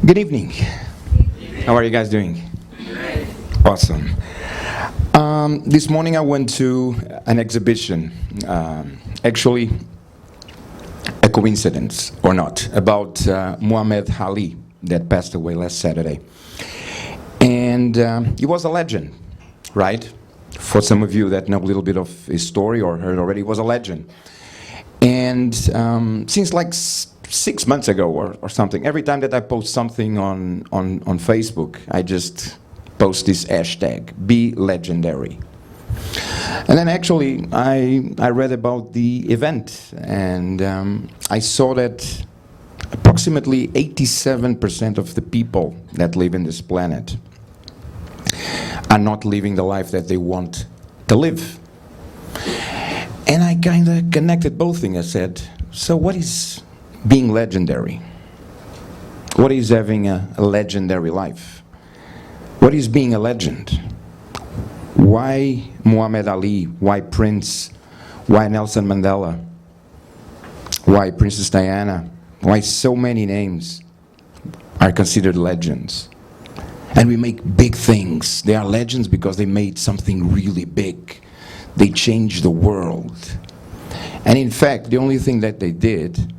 Good evening. How are you guys doing? Awesome. This morning I went to an exhibition, actually a coincidence or not, about Muhammad Ali that passed away last Saturday. And he was a legend, right? For some of you that know a little bit of his story or heard already, he was a legend. And since like 6 months ago or something, every time that I post something on Facebook, I just post this hashtag, be legendary. And then actually I read about the event, and I saw that approximately 87% of the people that live in this planet are not living the life that they want to live. And I kind of connected both things. I said, so what is being legendary? What is having a legendary life? What is being a legend? Why Muhammad Ali? Why Prince? Why Nelson Mandela? Why Princess Diana? Why so many names are considered legends? And we make big things. They are legends because they made something really big. They changed the world. And in fact, the only thing that they did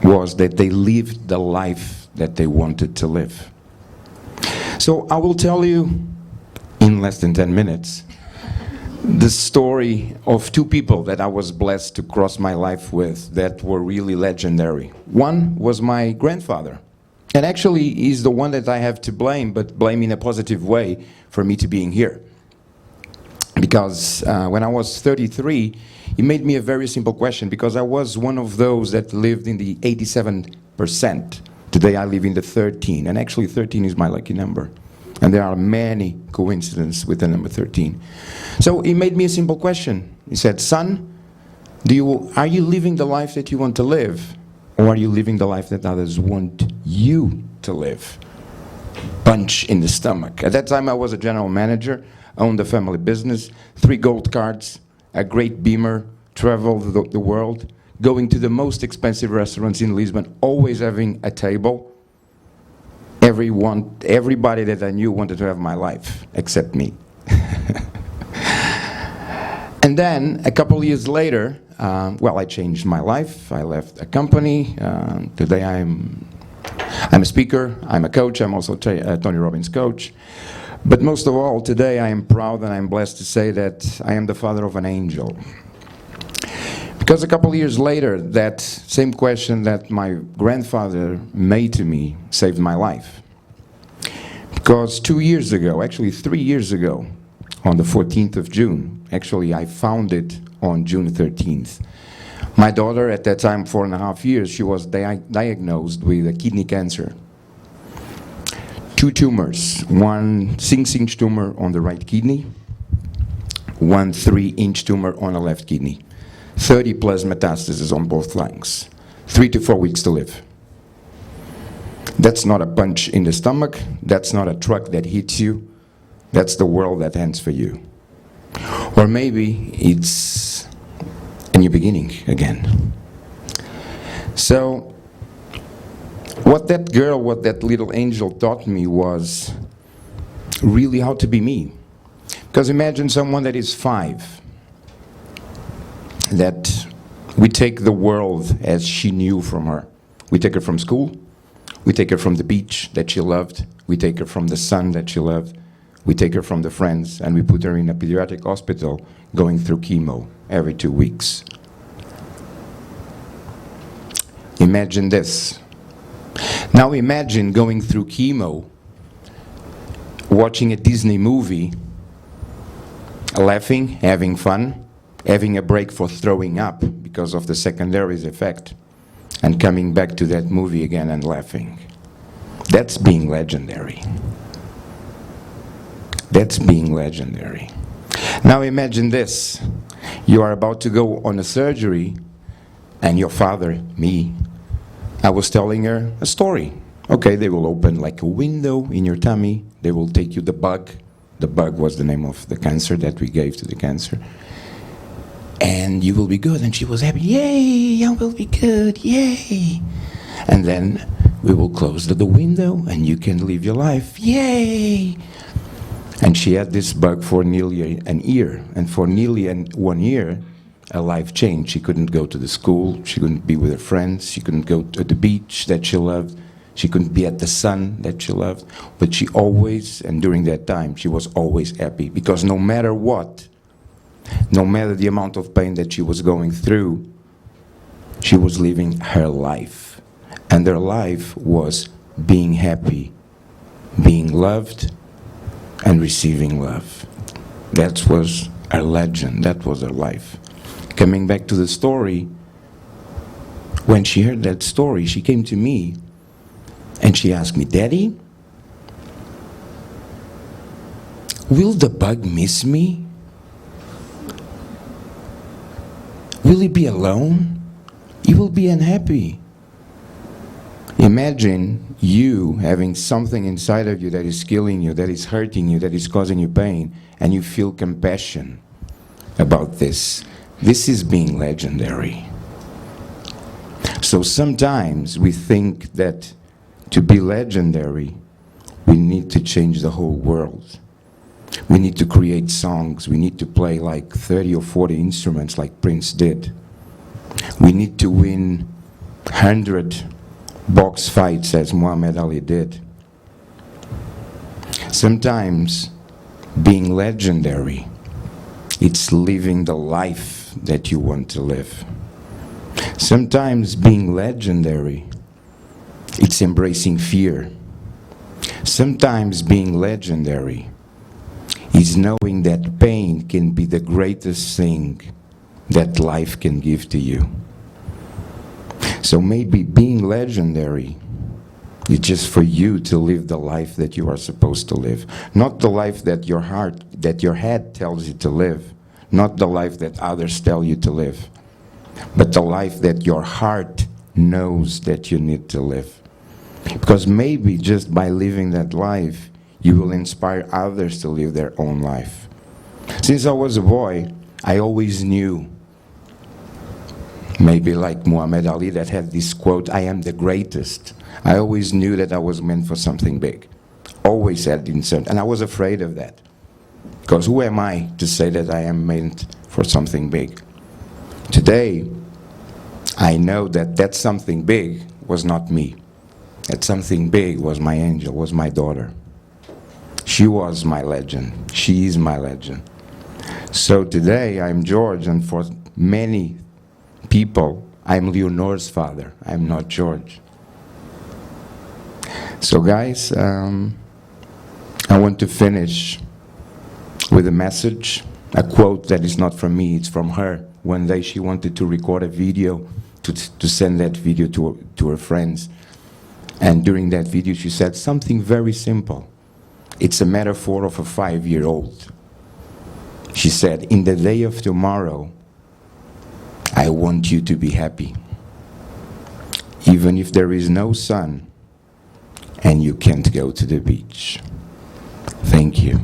was that they lived the life that they wanted to live. So I will tell you in less than 10 minutes the story of two people that I was blessed to cross my life with that were really legendary. One was my grandfather. And actually he's the one that I have to blame, but blame in a positive way for me to being here. Because when I was 33, he made me a very simple question, because I was one of those that lived in the 87%. Today I live in the 13, and actually 13 is my lucky number. And there are many coincidences with the number 13. So he made me a simple question. He said, son, are you living the life that you want to live? Or are you living the life that others want you to live? Punch in the stomach. At that time I was a general manager, owned a family business, 3 gold cards, a great Beamer, traveled the world, going to the most expensive restaurants in Lisbon, always having a table. Everybody that I knew wanted to have my life, except me. And then, a couple of years later, I changed my life. I left a company. Today I'm a speaker, I'm a coach, I'm also a Tony Robbins coach. But most of all, today I am proud and I'm blessed to say that I am the father of an angel. Because a couple of years later, that same question that my grandfather made to me saved my life. Because 2 years ago, actually 3 years ago, on the 14th of June, actually I found it on June 13th. My daughter, at that time, 4.5 years, she was diagnosed with a kidney cancer. 2 tumors, one 6-inch tumor on the right kidney, one 3-inch tumor on the left kidney, 30 plus metastases on both lungs, 3 to 4 weeks to live. That's not a punch in the stomach, that's not a truck that hits you, that's the world that ends for you. Or maybe it's a new beginning again. So, what that little angel taught me was really how to be me. Because imagine someone that is 5, that we take the world as she knew from her. We take her from school, we take her from the beach that she loved, we take her from the sun that she loved, we take her from the friends, and we put her in a pediatric hospital going through chemo every 2 weeks. Imagine this. Now imagine going through chemo, watching a Disney movie, laughing, having fun, having a break for throwing up because of the secondaries effect, and coming back to that movie again and laughing. That's being legendary. That's being legendary. Now imagine this. You are about to go on a surgery, and your father, me, I was telling her a story. Okay, they will open like a window in your tummy. They will take you the bug. The bug was the name of the cancer that we gave to the cancer. And you will be good. And she was happy. Yay, I will be good. Yay. And then we will close the window and you can live your life. Yay! And she had this bug for nearly an year. And for nearly 1 year, her life changed. She couldn't go to the school. She couldn't be with her friends. She couldn't go to the beach that she loved. She couldn't be at the sun that she loved. But she always, and during that time, she was always happy. Because no matter what, no matter the amount of pain that she was going through, she was living her life. And her life was being happy, being loved, and receiving love. That was her legend. That was her life. Coming back to the story, when she heard that story, she came to me and she asked me, "Daddy, will the bug miss me? Will he be alone? He will be unhappy." Imagine you having something inside of you that is killing you, that is hurting you, that is causing you pain, and you feel compassion about this. This is being legendary. So sometimes we think that to be legendary, we need to change the whole world. We need to create songs. We need to play like 30 or 40 instruments like Prince did. We need to win 100 box fights as Muhammad Ali did. Sometimes being legendary, it's living the life that you want to live. Sometimes being legendary, it's embracing fear. Sometimes being legendary is knowing that pain can be the greatest thing that life can give to you. So maybe being legendary is just for you to live the life that you are supposed to live. Not the life that your heart, that your head tells you to live. Not the life that others tell you to live. But the life that your heart knows that you need to live. Because maybe just by living that life, you will inspire others to live their own life. Since I was a boy, I always knew, maybe like Muhammad Ali that had this quote, "I am the greatest." I always knew that I was meant for something big. Always had insert, and I was afraid of that. Because who am I to say that I am meant for something big? Today, I know that that something big was not me. That something big was my angel, was my daughter. She was my legend. She is my legend. So today, I'm George, and for many people, I'm Leonore's father. I'm not George. So guys, I want to finish with a message, a quote that is not from me, it's from her. One day she wanted to record a video to send that video to her friends. And during that video she said something very simple. It's a metaphor of a 5-year-old. She said, "In the day of tomorrow, I want you to be happy. Even if there is no sun and you can't go to the beach." Thank you.